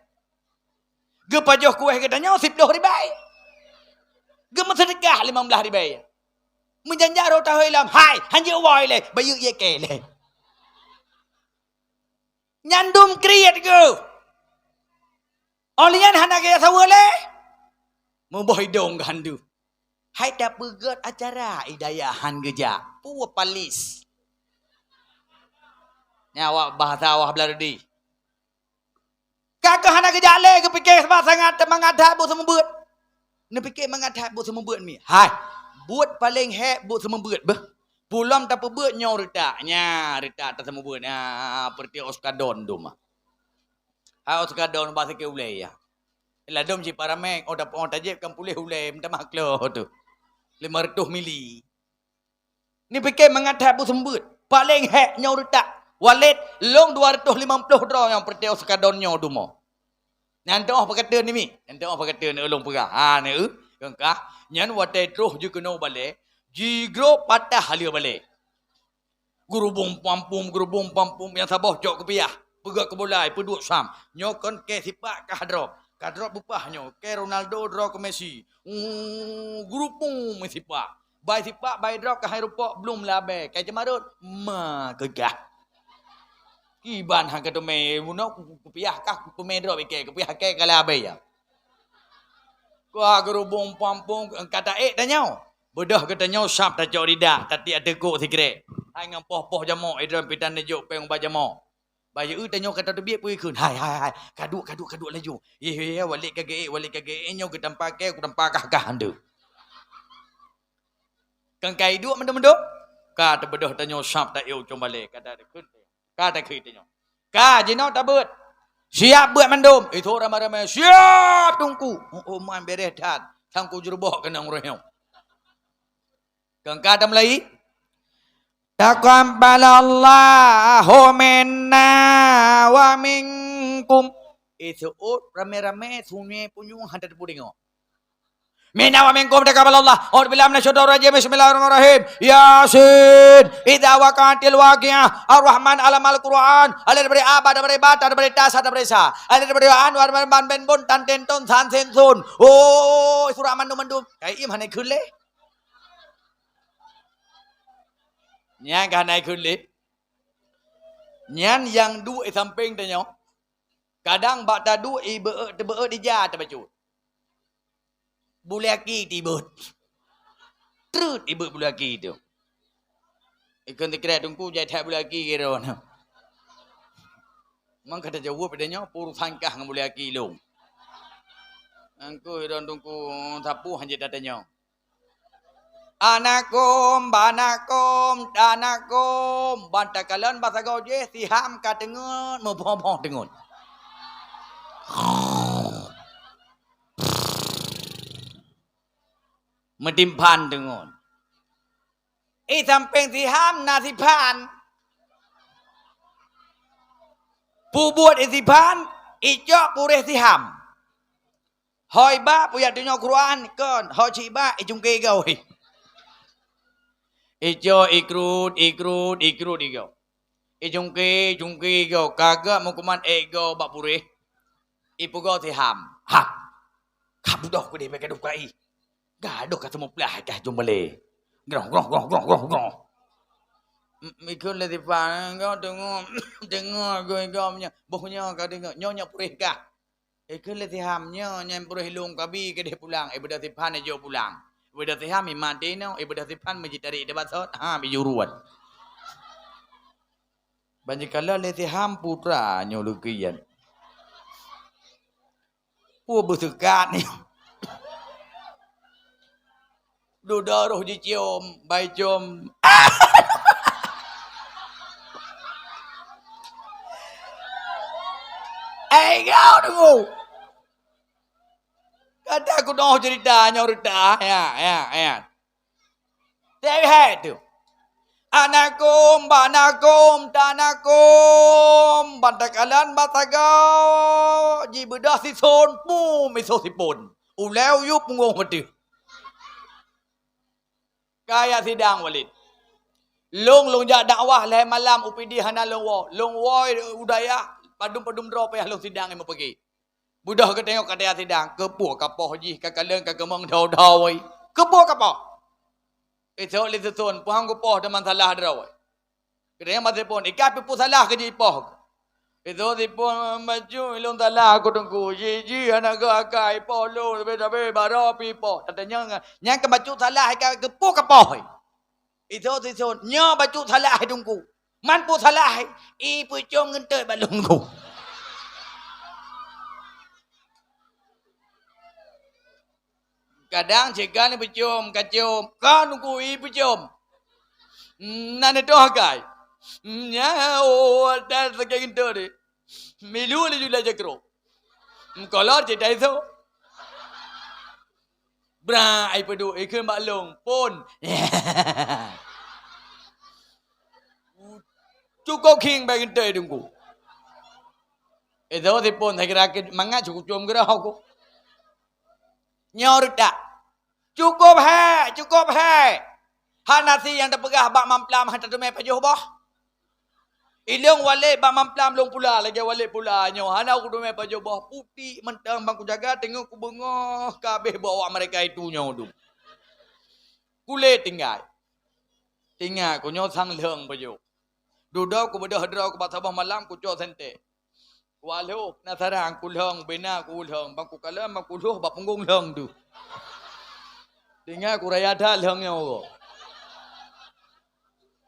Ge pajoh kuih katanya 10 ribai. Ge sedekah 15 ribai. Menjanjaro tahu ilam hai hanje woi le bayu ye ke le. Nyandum kriat ke. Olian hana ke sawa le. Memboy dong gandu. Hai dah pegat acara idayahan geja. Puwa palis. Nyawa bahasa awak belardi. Kakak hana geja le ke pikir sebab sangat mengadap bu semua buat. Ni pikir mengadap bu semua buat mi. Hai. Buat paling hek buat semua buat beh. Pulam tak buat nyaw retaknya. Retak tak semua buat. Seperti Oskadon dum. Oskadon bahasa ke ulai ya. Ila dom je paramek. Dapat orang tajib kan pulih ulai. Minta maklo tu. 500 mili. Ni pikir mengadap bu semua buat. Paling hek nyaw retak. Walid long 250 draw yang seperti Oskadon nyaw dum. Nanti apa kata ni mi? Nanti apa kata ni ulung perah. Ni kengkah. Nyan watai terus je kena balik. Jigro patah halia balik. Gerubung pampum yang sabah cok kepiah. Pegak ke bolai, peduk sam. Nyokon ke sipak ke hadrop. Kadrop bupah nyok. Ke Ronaldo draw ke Messi. Gerubung mesipak. Bai sipak, bai drop ke Hairupok belum labe. Kayak cemarut. Ma kegah. Iban hang kata me munok kepiah kah pemain drop ke kepiah ke kala abai ya. Wah gerubung pampung kata tanya. Bedah katanya sap tak jauh lidah. Tadi ada kok sikret. Hai ngam poh-poh jamok. Idram pitan nejuk peng ubah jamok. Bayar tanya kata biar pergi kun. Hai. Kaduk laju. Walik kage nyo ke tempat ke tempat kakak anda. Kan kai duk mendem. Kata bedah tanya sap tak eu cuma balik kata kun. Kata kai tanya. Ka jinau tak bet. Siap buat mendum. Itu ramai-ramai siap tungku. Oh man beres dah. Tangku jerubah kena ngurang. Kan kata Melayu. Taqabbalallahu minna wa minkum. Itu rame-rame sunyi punyung hadat pudingo. Minna wa minkum taqabbalallah. A'udzu billahi minasyaitonir rajim. Bismillahirrahmanirrahim. Yasin. Idza waqa'atil waqi'ah. Ar-Rahman alamal Quran. Ada daripada abad, daripada bata, daripada tas, daripada sa. Ada daripada anwar ban ben bun tan ten ton san sen sun. Oh, surah mandum. Kai im hanai khun le. Nyan kan naik kulit. Nyan yang dua samping tanya. Kadang bak tak dua tebe dia tak baca. Bulaki tibut. Trut ibu bulaki tu. Ikon dikira tungku jai tak bulaki kira na. Mang kata jawab padanya puru sangkah dengan bulaki long. Angku hidup tungku sapu hanya datanya. Anakum, banakum, danakum, bantakalan bahasa goje, siham katengun, mempom tengun. Mentimpan tengun. Samping siham nasipan. Pubuat isipan, ijok pureh siham. Hoi ba puya dunia Quran kon, hoi ciba ijungke gawe. Ijo ikrut ego. Ijungke ego. Kagak mukuman ego bak purih. Ipu go tiham. Ha. Kabudoh ku di pakai dukai. Gaduh kata mau pelah kah jumbale. Grong. Mikun le tipan go dengar go punya. Bohnya ka dengar nyonya purih kah. Ikun le tiham nyonya purih lung kabi ke dia pulang. Beda tipan jo pulang. Ibadah tiham mati no, ibadah tipan menjadi debat sot, bijuruan. Banyak kala le tiham putra nyolukian. Bersekat ni. Duda roh dicium, baik cium. Kau tunggu. Kata aku dah ceritanya urutah ya. Tapi tu. Anakum, banakum, tanakum, bantakalan batagau, jibedah sison pu miso sipun. Ulau yup ngong mati. Kaya sidang walid. Long jak dakwah leh malam upidi hana long wo udaya padum drop ya long sidang yang mau pergi. Budah ke tengok kata sidang kepuh kapoh ji kakaleng kakemeng dau oi. Kepuh kapoh. Itu le tutun puang kepoh teman salah dau. Kedeng masih pun ikat pu salah ke ji poh. Itu di pun maju ilung salah aku tunggu ji anak ke akai poh lu be baro pi poh. Tatanya nyang ke baju salah ke kepuh kapoh. Itu tutun nyo baju salah tunggu. Man pu salah i pu jom ngentoi balungku. Kadang cekan ni pecium, kacum. Kan nunggu i pecium. Nana doh kai. Ya, dah sekian itu deh. Milu le jula jakro. Kolor cerita itu. Bra, ai pedu, ikut maklum pun. Cukup king bagi itu tunggu. Itu si pun saya kira mangga cukup cium kira aku. Nyor tak. Cukup hai. Hanasi yang terpegah bak mamplam hantar tu mai pajuh boh. Ilung wale bak mamplam long pula lagi wale pula nyo. Hana aku tu mai pajuh boh putih mentang bang ku jaga tengok ku bengah kabeh bawa mereka itu nyo tu. Kulit tinggal. Tinggal ku nyo sang leung pajuh. Duduk ku bedah hadrau ku basabah malam ku cok sente. Walau nasarang ku leung bina ku leung bang ku kalam bang ku luh bak punggung leung tu. Tinggal ku raya dah leungnya aku.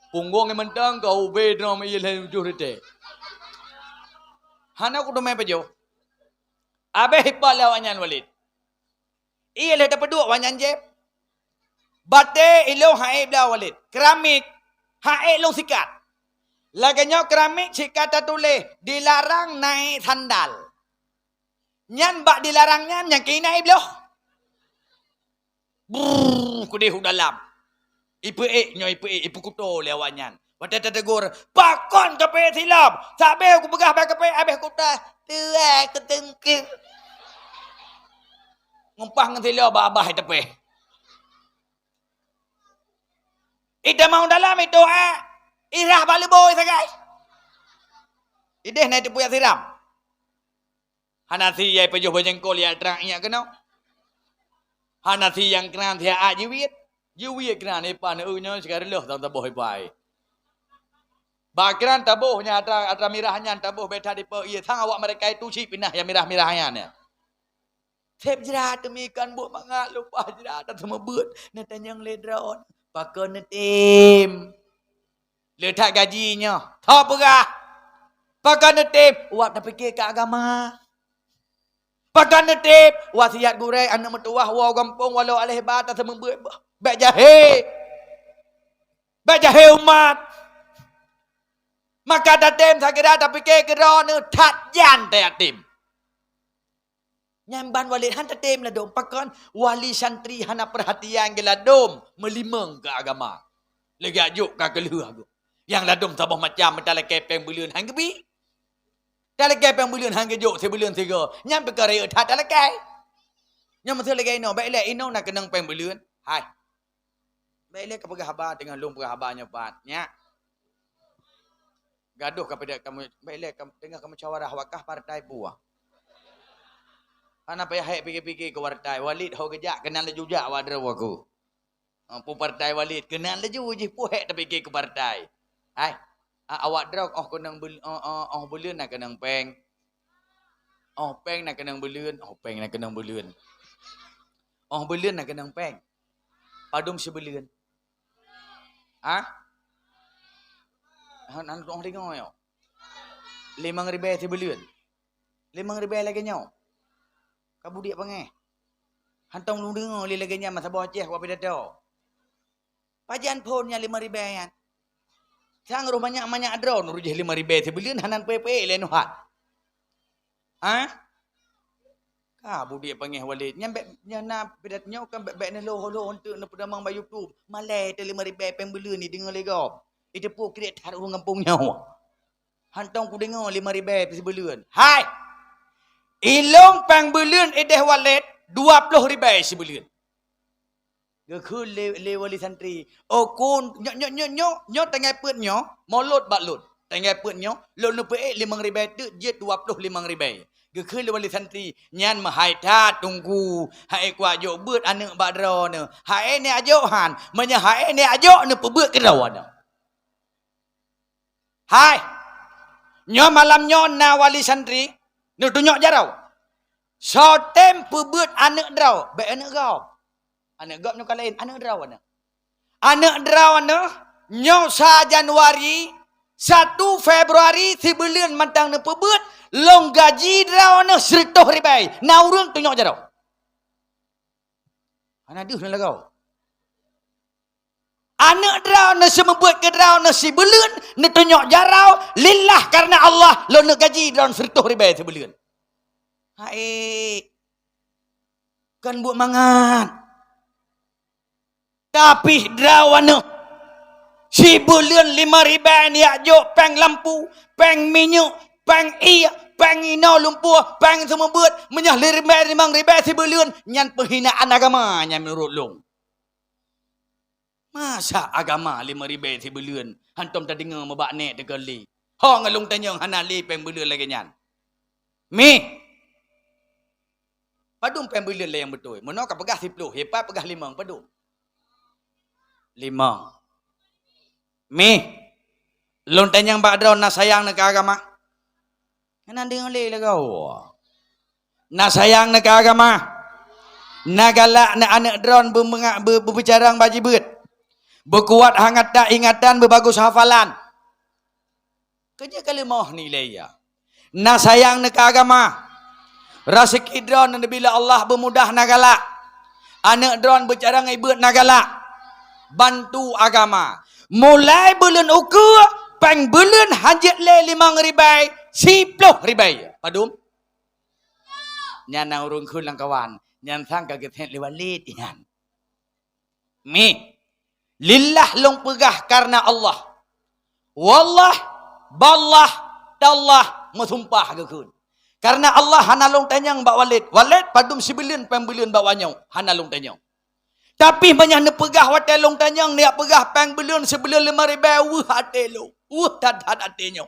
Punggung yang mentang kau bedrom iya leung jurite. Hana aku domai pejo. Abe hipa lah wanyan Walid. Iya le dapat dua wanyan je. Bate ilo haib lah Walid. Keramik haib long sikat. Laganya keramik sikat tertulis dilarang naik sandal. Nyan bak dilarangnya yang kena naib loh. Kudih dalam. Ipu ipu kuto lewanyan. Pada tegur, pakon kepe silap. Sampai aku pegah kepe habis kuta. Tuai ketengkir. Ngumpah ngan silap abah tepe. Ida mau dalam itu irah balik boy sagai. Ida naik tepu yang siram. Hanasi yai pejuh bejengkol ya terang iya kenau. Hanasi yang kenan dia jiwit. Jiwit kenan ipan unya sekarang loh tang taboh ipai. Bagian tabuhnya ada mirahnya tabuh beta di po iya sang awak mereka itu si pindah yang mirah-mirahnya ne. Tep jerat demikan buat mangat lupa jerat semua beut neta yang ledron pakon tim. Letak gajinya. Tahu pegah. Pakon tim uap dah fikir ke agama. Pakon tim wasiat gurai anak mertua wa kampung walau alih bata semua beut baik jahe. Baik jahe umat. Maka datem sakira tapi ke geron tat jan te atim. Nyamban Walid han tatem la dom pakon wali santri hana perhatian gela dom melimeng ke agama. Lagi ajuk ka keleuh aku. Yang ladom sabah macam mentala kepeng buleun hang gebi. Tala kepeng buleun hang gejuk sebuleun tiga. Nyam perkara tat tala kai. Nyam mesti lagi ino baik le ino nak kenang peng buleun. Hai. Baik le ka pegah haba dengan lum pegah habanya pat nya. Gaduh kepada kamu, baiklah kamu dengar kamu cawarah wakah partai buah. Ana payah hai pikir-pikir ke partai Walid ho gejak kenal juga wadra aku. Pu partai Walid kenal leju je puhek tapi ke partai. Hai. Awak drog kenang buleun nak kenang peng. Peng nak kenang buleun, peng nak kenang buleun. Buleun nak kenang peng. Padum sebuleun. Han orang tengok yo. 5,000 sebulan. 5,000 lagi nyau. Kabu dia pangai. Hantong lu dengar lagi nya masa bocah wa pidato. Pajan pon nya 5,000 yan. Sang rumahnya banyak drone rujih 5,000 sebulan hanan PP lenu hat. Kabu dia pangai Walid. Nyambe nyana pidatnya kan bek ne lo untuk ne pedamang bayu tu. Malai te 5,000 pembulan ni dengar legop. Itu pun kira taruh ngampung nyawa. Hantong ku dengar 5,000 sebulan. Hai. Ilong pang bulan edeh Walid 20,000 sebulan. Gekul le wali santri. Kun nyo tengah put nyo molot balut. Tengah put nyo lo nu pe 5,000 tu je 25,000. Gekul le wali santri nyan mahai ta tunggu. Hai kwa jo beut anak badra ne. Hai ne ajo han, menya hai ne ajo ne pebeut ke rawan. Hai. Nyo malam nyo na wali santri. Nyo tunjuk jarau. So tem pebeut anak draw. Baik anak kau. Anak gop nyo kalain. Anak draw anak. Anak draw anak. Nyo sa Januari. 1 Februari. Sebulan mantang na pebeut. Long gaji draw anak. 100,000. Na urang tunjuk jarau. Anak duh na kau. Anak draw na semebut ke draw na si belun na tunjuk jarau lillah karena Allah lo nak gaji draw 100,000 sebulan. Hai. Kan buat mangat. Tapi draw na si belun 5,000 ni ajo peng lampu, peng minyak, peng iya, peng ino lumpur, peng semebut menyah 5,000 sebulan nyan penghinaan agama nyan menurut long. Masa agama 5,000 sebulan. Hantum tak dengar mabak nek tegali. Ho ngalung tanyong hanali pembulan lagi nyan. Mi. Padum pembulan lah yang betul. Mana kau pegah 10, hepat pegah 5, padum. 5. Mi. Long tanyang bakdraw na sayang nak agama. Kanan dengar le lah kau. Na sayang nak agama. Na galak na anak drone berbicarang baji beut. Berkuat hangat tak ingatan, berbagus hafalan. Kerja kalau mau nilai ya. Na sayang nak agama. Rasa kidron bila Allah bermudah nagala. Anak dron bercara ngibut nagala. Bantu agama. Mulai bulan ukur, pang bulan hajat le 5,000, 10,000. Padum? Nyan nang urung kun lang kawan. Nyan sang kaget lewat lid yan. Mi. Lillah long pegah karena Allah. Wallah, ballah, dallah, mesumpah ke kun. Karena Allah hanalong tanyang bak walid. Walid padum sibilion pembelion bak wanyau. Hanalong tanyang. Tapi banyak ne pegah watelong tanyang niak pegah pembelion sebelion 5,000 wuh hatelo. Wuh tad hatenya.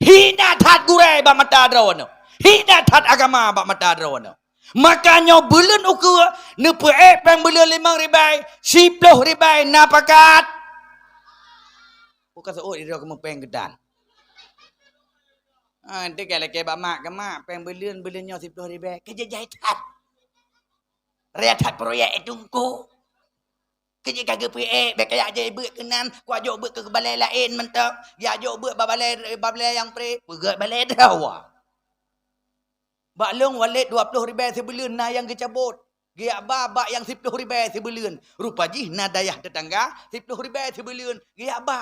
Hina tad gurai bak mata adrawana. Hina tad agama bak mata adrawana. Makanya bulan ukur ne pe pembelion 5,000, 10,000 na pakat. Bukan seorang dia kamu peng gedan. Dia kalau ke mak ke mak pembelian beliannya 10,000 kerja jahitan. Rehat proyek itu ko. Kerja kagak PE be kayak aja ibu kenan ku ajak ibu ke balai lain mentok. Dia ajak ibu balai yang pre pegat balai dawa. Bak long walid 20,000 sebulan na yang kecabut. Gia bak yang 10,000 sebulan. Rupa jih na dayah tetangga 10,000 sebulan. Gia ba.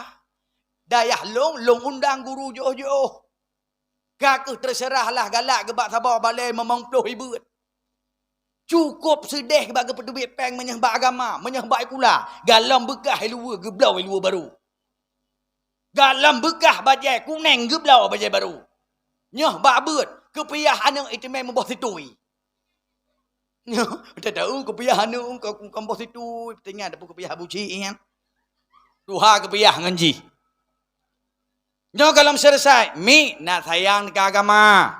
Dayah long undang guru jauh-jauh. Kakak terserahlah galak gebak sabar balai memang puluh ibu. Cukup sedih bagi pedubit peng menyembah agama, menyembah ikula. Galam bekah luar geblau luar baru. Galam bekah bajai kuning geblau bajai baru. Nyah bak bet kepiah anak itu memang bos situi. Nyah tak tahu kepiah anak kau bos situ, tengah ada kepiah buci kan. Tuha kepiah nganji. Nyo kalau selesai, mi nak sayang ke agama.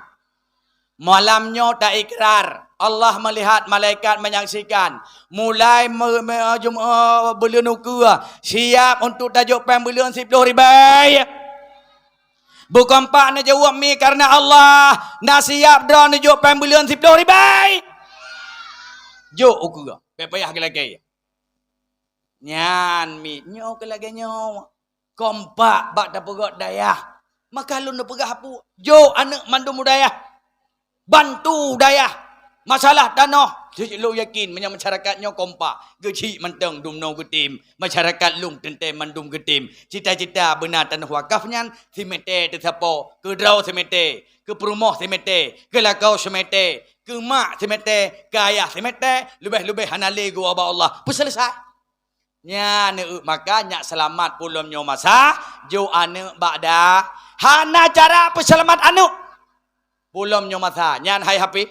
Malamnya tak ikrar. Allah melihat, malaikat menyaksikan. Mulai bulan ukur, siap untuk tajuk pembelian 10,000. Bukan pak nak jawab mi karena Allah. Nak siap dah tajuk pembelian 10,000. Jok ukur. Payah ke lagi. Nyan mi, nyo ke lagi nyo. Kompak bak dah pegot dayah. Maka lu nak pegah apa? Jo anak mandum dayah. Bantu dayah. Masalah tanah. Lu yakin masyarakatnya kompak. Gecik menteng dumno getim. Masyarakat lung tentem mandum getim. Cita-cita benar tanah wakafnya. Semete tersapo. Ke draw semete. Ke perumah semete. Ke lakau semete. Ke mak semete. Ke ayah semete. Lebih-lebih hanale gua Allah. Selesai. Nya ne makanya selamat pulumnya masa jo ane bakda hana cara peselamat anu pulumnya masa nyan hai hapi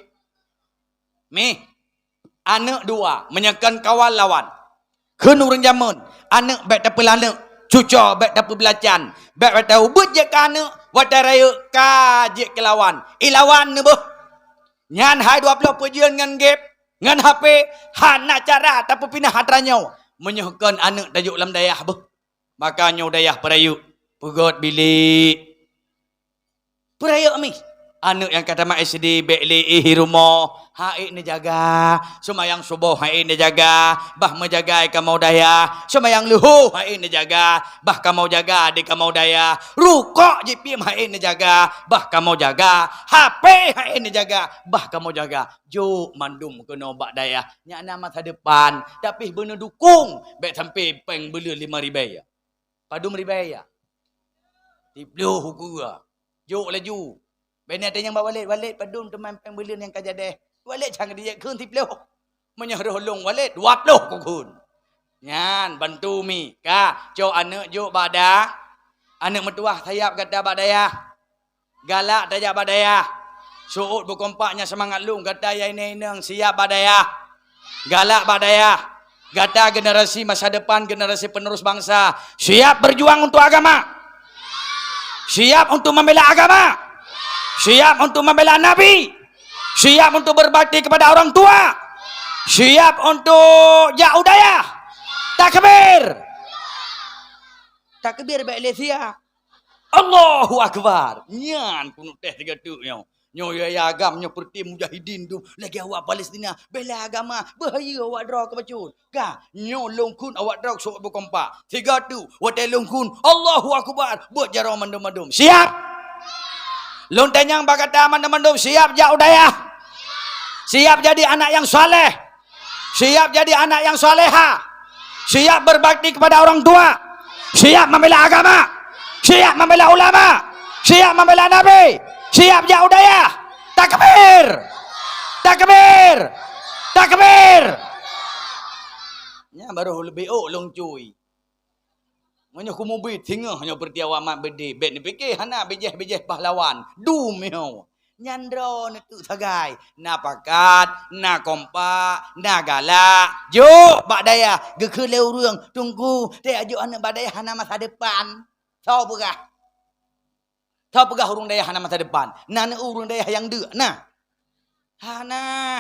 mi ane dua menyekan kawan lawan kenurun jamun ane bek tapi lane cuco bek tapi belacan bek tahu bet je ane wadaraya ka je kelawan ilawan ne boh nyan hai 20 pujian ngan gap ngan HP hana cara tapi pindah hadranya menyuhkan anak tajuk lam dayah bah. Makanya dayah perayuk. Pegot bilik. Perayuk mi. Anak yang kata mak SD bekli rumah. Haik ni jaga. Semayang subuh haik ni jaga. Bah menjaga kamu dayah. Semayang luhu haik ni jaga. Bah kamu jaga adik kamu dayah. Rukok JPM haik ni jaga. Bah kamu jaga. HP haik ni jaga. Bah kamu jaga. Jo mandum kena bak dayah. Nyak nama masa depan. Tapi benar dukung. Baik sampai peng bela 5,000. Padum ribaya. Tipluh hukura. Jo laju. Benar ada yang bawa walid padum teman peng bela yang kajadeh. Walid jangan dia kun tipluh. Menyaruh long walid 20 kukun. Nyan bantu mi. Ka jo anak jo bada. Anak mertua sayap kata badaya. Galak tajak badaya. Suut berkompaknya semangat lung kata ya ini siap badaya. Galak badaya. Kata generasi masa depan, generasi penerus bangsa siap berjuang untuk agama. Siap untuk membela agama. Siap untuk membela Nabi. Siap untuk berbakti kepada orang tua. Siap untuk jauh daya. Takbir. Takbir baik lesia. Allahu Akbar. Nyan kuno teh 3 tu nyo. Nyo ya agam nyo perti mujahidin tu lagi awak Palestina bela agama bahaya awak draw ke bacun. Ka nyo longkun awak draw sok berkompak. 3 tu wate longkun Allahu Akbar buat jaro mandum-mandum. Siap. Lontanyang bagata mandum siap jak udayah. Siap jadi anak yang saleh. Siap jadi anak yang saleha. Siap berbakti kepada orang tua. Siap membela agama. Siap membela ulama. Siap membela nabi. Siap jak udayah. Takbir. Takbir. Takbir. Nya baru lebih long cuy. Hanya kumubit hingga hanya bertiawa mat bedi. Bet ni fikir hana bejeh-bejeh pahlawan. Du meo. Nyandro ni tu sagai. Na pakat, na kompak, na galak. Juk bak daya. Gekeu leu reung tunggu. Te ajuk anak bak daya hana masa depan. Tahu pegah. Tahu pegah urung daya hana masa depan. Na urung daya yang deuk nah. Hana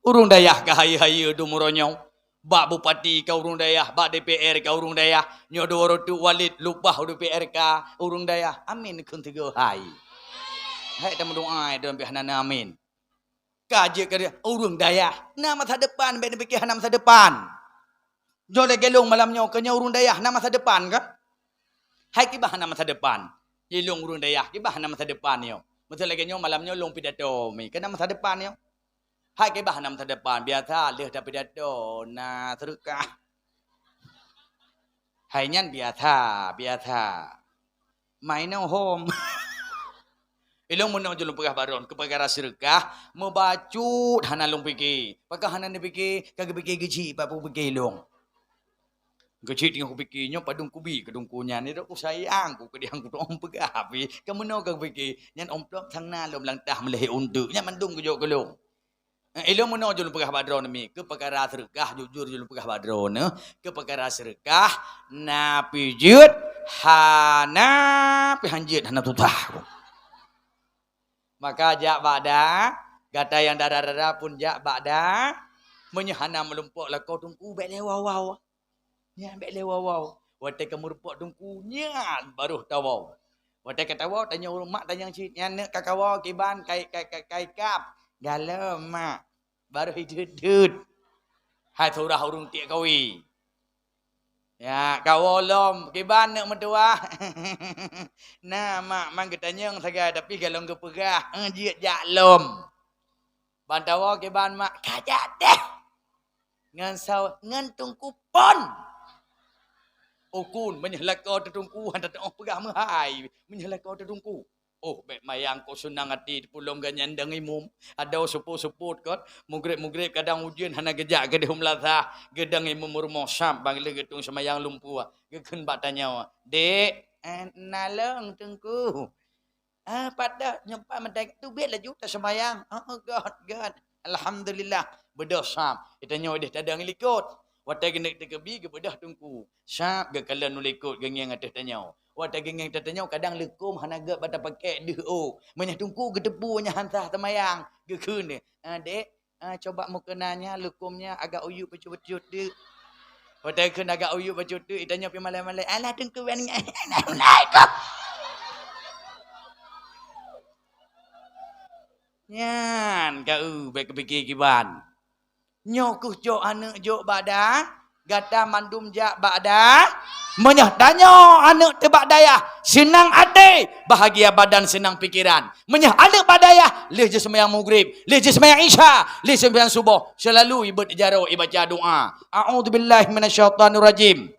urung daya gahaya-haya du muronyong. Bak bupati ka urung dayah, bak DPR ka urung dayah, nyodo rotu walid lupah DPR ka urung dayah. Amin kun tiga hai. Hai ta mendoa dalam pihana amin. Kaje ka dia urung dayah. Na masa depan be fikir hana masa depan. Jole gelong malamnya ke nya urung dayah na masa depan kan? Hai kibah hana masa depan. Jelong urung dayah kibah hana masa depan yo. Masa lagi nyo malamnya long pidato mi. Kana masa depan yo. Hai ke bahan masa depan biasa leh dapat dato na sedekah. Hai nyan biasa. Main home. Ilong mun julung pegah baron ke perkara sedekah membacut hana long fikir. Pakah hana ni fikir kagak fikir geci papu fikir long. Geci tengok fikirnya padung kubi kedung kunya ni dak ku sayang ku ke diang ku om pegah api. Kamu no kagak fikir nyan om tok thang na lom langtah meleh untuk nyan mandung ku jok kelong. Ilmu mana julung pegah badron ni ke perkara sedekah jujur julung pegah badron ke perkara sedekah na pijut hana pihanjit hana tutah. Maka jak bada gata yang dada-dada pun jak bada menyahana melumpuk lah kau tungku bek lewau. Nya bek lewau. Wate kamu rupuk tungku nya baru tawau. Wate katawa tanya mak tanya cit nya nek kakawa kiban kai kap. Dalam mak baru hidup. Hai thurah urung tiak kawi. Ya kawolom kiban nak mentua. Nah mak mang ketanyang sagai tapi galong ke pegah jiat jaklom. Bantawa kiban mak kajat deh. Ngan saw ngan tungku pon. Okun menyehlakau tertungku hantar tengok pegah mahai. Menyehlakau tertungku. Oh, baik mayang ko sunang ati pulong ganyan dang imum. Adaw suput kot. Mugrib kadang ujian hana gejak gede humlatha. Gedang imum rumah syam bang le getung semayang lumpua. Gekeun bak tanya. Dek, nalong tengku. Pada nyempat mendak tu bet laju tak semayang. Oh God. Alhamdulillah. Bedah syam. Ditanya dia tadang likut. Watai genek tekebi ke bedah tungku. Syam ge kala nulikut gengeng atas tanya. Watai gengeng tanya kadang lekum hana ge bata pakai deh oh. Menyah tungku ge tebu nya hantah temayang. Ge keun ni. Dek, coba mu kenanya lekumnya agak uyuk pecut-pecut dek. Watai keun agak uyuk pecut dek tanya pi malai-malai. Alah tungku ni. Naik kok. Nyan kau baik fikir kiban. Nyokuh jok anak jok bada, gata mandum jak bada, menyah danyo anak tebak daya, senang hati, bahagia badan, senang pikiran. Menyah anak badaya, leh je sembahyang maghrib, leh je sembahyang isya, leh sembahyang subuh, selalu ibadah jaro ibaca doa. A'udzubillahi minasyaitonirrajim.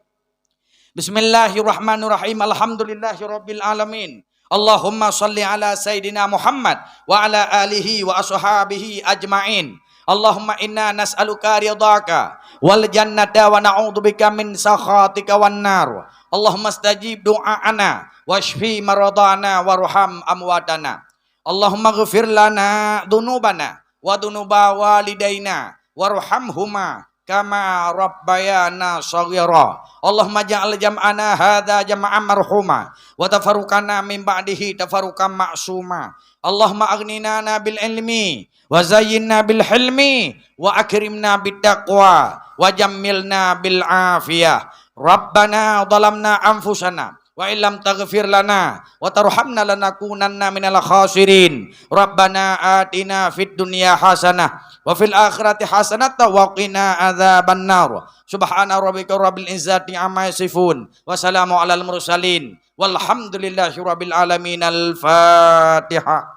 Bismillahirrahmanirrahim. Alhamdulillahirabbil alamin. Allahumma salli ala sayidina Muhammad wa ala alihi wa ashabihi ajmain. Allahumma inna nas'aluka ridhaka wal jannata wa na'udzubika min sakhatika wan nar. Allahumma stajib du'aana washfi maradana warham amwatana. Allahumma ighfir lana dzunubana wa dzunuba walidaina warhamhuma kama rabbayana shaghira. Allahumma ja'al jam'ana hadza jam'an marhuma wa tafarruqana min ba'dihi tafarruqan ma'suma. Allahumma aghnina bil ilmi wa zayyinna bil hilmi wa akrimna bit taqwa wa jammilna bil afiyah. Rabbana zalamna anfusana wa illam taghfir lana wa tarhamna lanakunanna minal khasirin. Rabbana atina fid dunya hasanah wa fil akhirati hasanah wa qina adzabannar. Subhana rabbika rabbil izzati amma yasifun wa salamu alal mursalin walhamdulillahi rabbil alamin. Al-Fatihah.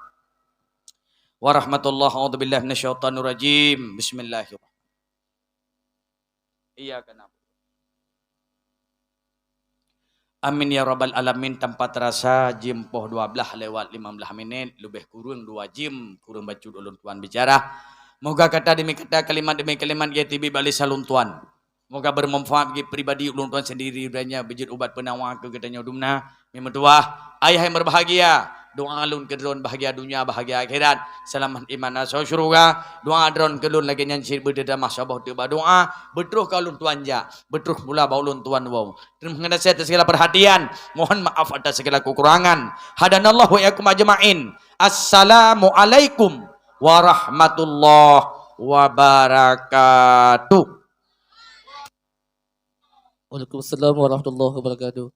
Warahmatullahi wabarakatuh. Minasyaitonir rajim. Bismillahirrahmanirrahim. Iyyaka na'budu. Amin ya rabbal alamin. Tanpa terasa jam 12 lewat 15 menit, lebih kurang 2 jam kurang bacot ulun tuan bicara. Moga kata demi kata, kalimat demi kalimat GTB balik salun tuan. Moga bermanfaat bagi pribadi ulun tuan sendiri banyak bejit obat penawar ke gedanya dumna. Memang tua ayah yang berbahagia. Doa alun ke drone bahagia dunia bahagia akhirat. Selamat iman asal syurga. Doa drone ke lun lagi nyanyi berdeda masabah tiba doa. Betruh ke alun tuan ja. Betruh pula baulun tuan wow. Terima kasih atas segala perhatian. Mohon maaf atas segala kekurangan. Hadanallahu wa iyyakum ajma'in. Assalamualaikum warahmatullahi wabarakatuh. Waalaikumsalam warahmatullahi wabarakatuh.